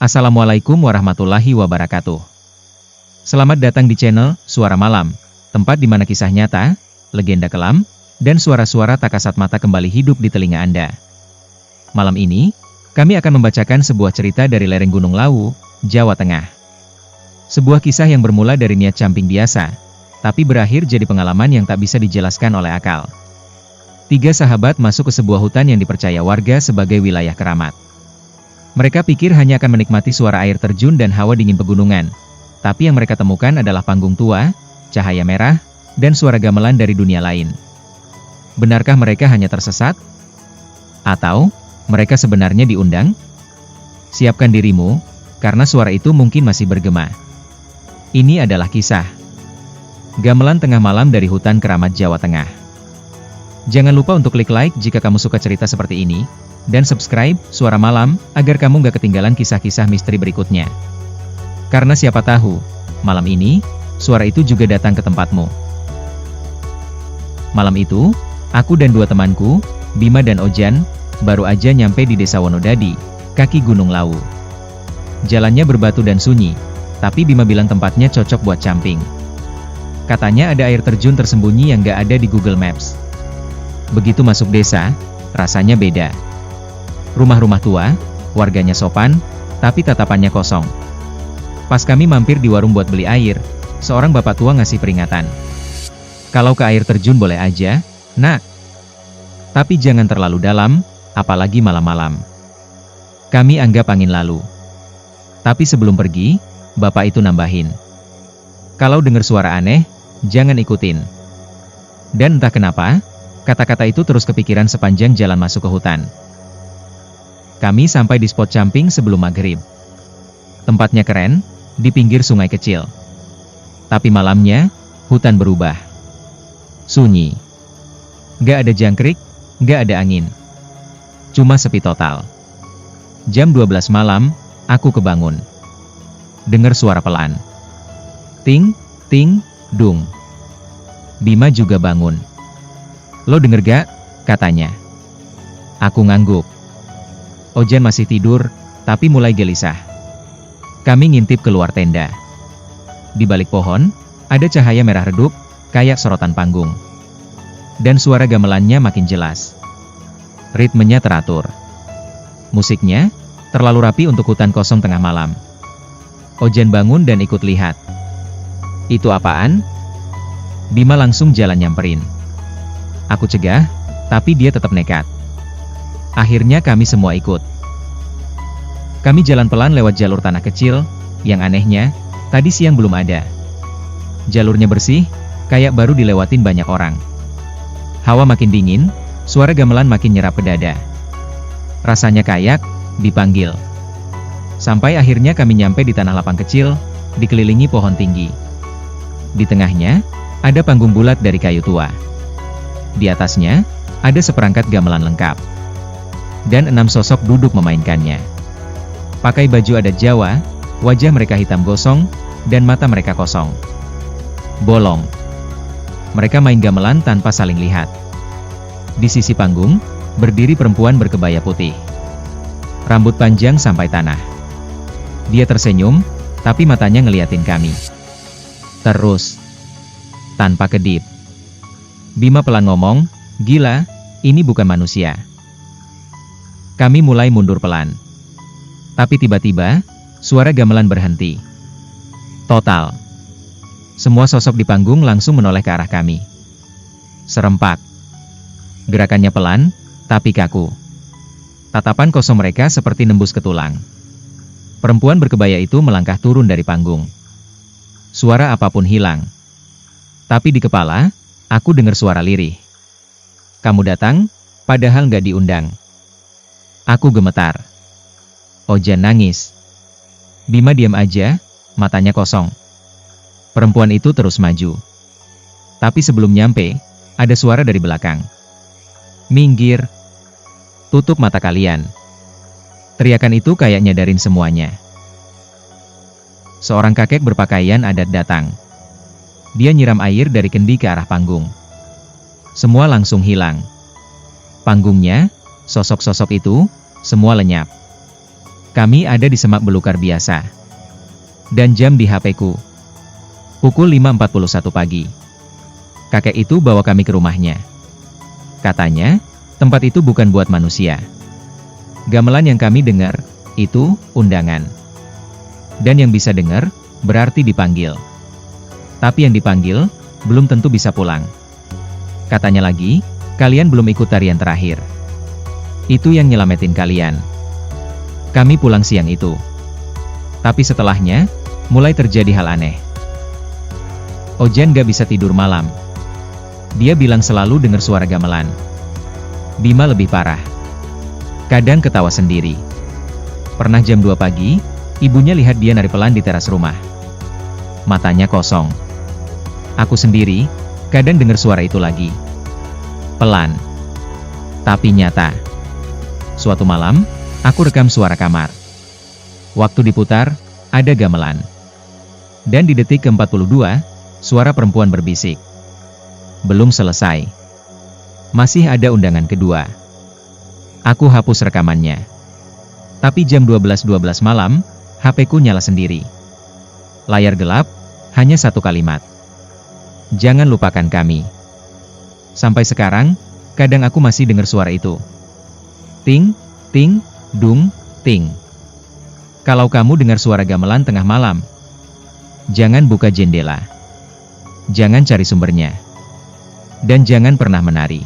Assalamualaikum warahmatullahi wabarakatuh. Selamat datang di channel Suara Malam, tempat di mana kisah nyata, legenda kelam, dan suara-suara tak kasat mata kembali hidup di telinga Anda. Malam ini, kami akan membacakan sebuah cerita dari lereng Gunung Lawu, Jawa Tengah. Sebuah kisah yang bermula dari niat camping biasa, tapi berakhir jadi pengalaman yang tak bisa dijelaskan oleh akal. 3 sahabat masuk ke sebuah hutan yang dipercaya warga sebagai wilayah keramat. Mereka pikir hanya akan menikmati suara air terjun dan hawa dingin pegunungan, tapi yang mereka temukan adalah panggung tua, cahaya merah, dan suara gamelan dari dunia lain. Benarkah mereka hanya tersesat? Atau, mereka sebenarnya diundang? Siapkan dirimu, karena suara itu mungkin masih bergema. Ini adalah kisah Gamelan Tengah Malam dari Hutan Keramat Jawa Tengah. Jangan lupa untuk klik like jika kamu suka cerita seperti ini, dan subscribe Suara Malam agar kamu gak ketinggalan kisah-kisah misteri berikutnya. Karena siapa tahu, malam ini, suara itu juga datang ke tempatmu. Malam itu, aku dan 2 temanku, Bima dan Ojan, baru aja nyampe di Desa Wonodadi, kaki Gunung Lawu. Jalannya berbatu dan sunyi, tapi Bima bilang tempatnya cocok buat camping. Katanya ada air terjun tersembunyi yang gak ada di Google Maps. Begitu masuk desa, rasanya beda. Rumah-rumah tua, warganya sopan, tapi tatapannya kosong. Pas kami mampir di warung buat beli air, seorang bapak tua ngasih peringatan. Kalau ke air terjun boleh aja, nak. Tapi jangan terlalu dalam, apalagi malam-malam. Kami anggap angin lalu. Tapi sebelum pergi, bapak itu nambahin. Kalau dengar suara aneh, jangan ikutin. Dan entah kenapa, kata-kata itu terus kepikiran sepanjang jalan masuk ke hutan. Kami sampai di spot camping sebelum maghrib. Tempatnya keren, di pinggir sungai kecil. Tapi malamnya, hutan berubah. Sunyi. Gak ada jangkrik, gak ada angin. Cuma sepi total. Jam 12 malam, aku kebangun. Dengar suara pelan. Ting, ting, dung. Bima juga bangun. Lo denger gak? Katanya. Aku ngangguk. Ojan masih tidur, tapi mulai gelisah. Kami ngintip keluar tenda. Di balik pohon, ada cahaya merah redup, kayak sorotan panggung. Dan suara gamelannya makin jelas. Ritmenya teratur. Musiknya, terlalu rapi untuk hutan kosong tengah malam. Ojan bangun dan ikut lihat. Itu apaan? Bima langsung jalan nyamperin. Aku cegah, tapi dia tetap nekat. Akhirnya kami semua ikut. Kami jalan pelan lewat jalur tanah kecil, yang anehnya, tadi siang belum ada. Jalurnya bersih, kayak baru dilewatin banyak orang. Hawa makin dingin, suara gamelan makin nyerap ke dada. Rasanya kayak dipanggil. Sampai akhirnya kami nyampe di tanah lapang kecil, dikelilingi pohon tinggi. Di tengahnya, ada panggung bulat dari kayu tua. Di atasnya, ada seperangkat gamelan lengkap. Dan 6 sosok duduk memainkannya. Pakai baju adat Jawa, wajah mereka hitam gosong, dan mata mereka kosong. Bolong. Mereka main gamelan tanpa saling lihat. Di sisi panggung, berdiri perempuan berkebaya putih. Rambut panjang sampai tanah. Dia tersenyum, tapi matanya ngeliatin kami. Terus. Tanpa kedip. Bima pelan ngomong, gila, ini bukan manusia. Kami mulai mundur pelan. Tapi tiba-tiba, suara gamelan berhenti. Total. Semua sosok di panggung langsung menoleh ke arah kami. Serempak. Gerakannya pelan, tapi kaku. Tatapan kosong mereka seperti nembus ke tulang. Perempuan berkebaya itu melangkah turun dari panggung. Suara apapun hilang. Tapi di kepala, aku dengar suara lirih. Kamu datang, padahal nggak diundang. Aku gemetar. Ojan nangis. Bima diam aja, matanya kosong. Perempuan itu terus maju. Tapi sebelum nyampe, ada suara dari belakang. Minggir. Tutup mata kalian. Teriakan itu kayak nyadarin semuanya. Seorang kakek berpakaian adat datang. Dia nyiram air dari kendi ke arah panggung. Semua langsung hilang. Panggungnya, sosok-sosok itu, semua lenyap. Kami ada di semak belukar biasa. Dan jam di HP-ku. Pukul 5.41 pagi. Kakek itu bawa kami ke rumahnya. Katanya, tempat itu bukan buat manusia. Gamelan yang kami dengar, itu undangan. Dan yang bisa dengar, berarti dipanggil. Tapi yang dipanggil, belum tentu bisa pulang. Katanya lagi, kalian belum ikut tarian terakhir. Itu yang nyelamatin kalian. Kami pulang siang itu. Tapi setelahnya, mulai terjadi hal aneh. Ojan gak bisa tidur malam. Dia bilang selalu dengar suara gamelan. Bima lebih parah. Kadang ketawa sendiri. Pernah jam 2 pagi, ibunya lihat dia nari pelan di teras rumah. Matanya kosong. Aku sendiri, kadang dengar suara itu lagi. Pelan. Tapi nyata. Suatu malam, aku rekam suara kamar. Waktu diputar, ada gamelan. Dan di detik ke-42, suara perempuan berbisik. Belum selesai. Masih ada undangan kedua. Aku hapus rekamannya. Tapi jam 12.12 malam, HP-ku nyala sendiri. Layar gelap, hanya satu kalimat. Jangan lupakan kami. Sampai sekarang, kadang aku masih dengar suara itu. Ting, ting, dung, ting. Kalau kamu dengar suara gamelan tengah malam, jangan buka jendela. Jangan cari sumbernya. Dan jangan pernah menari.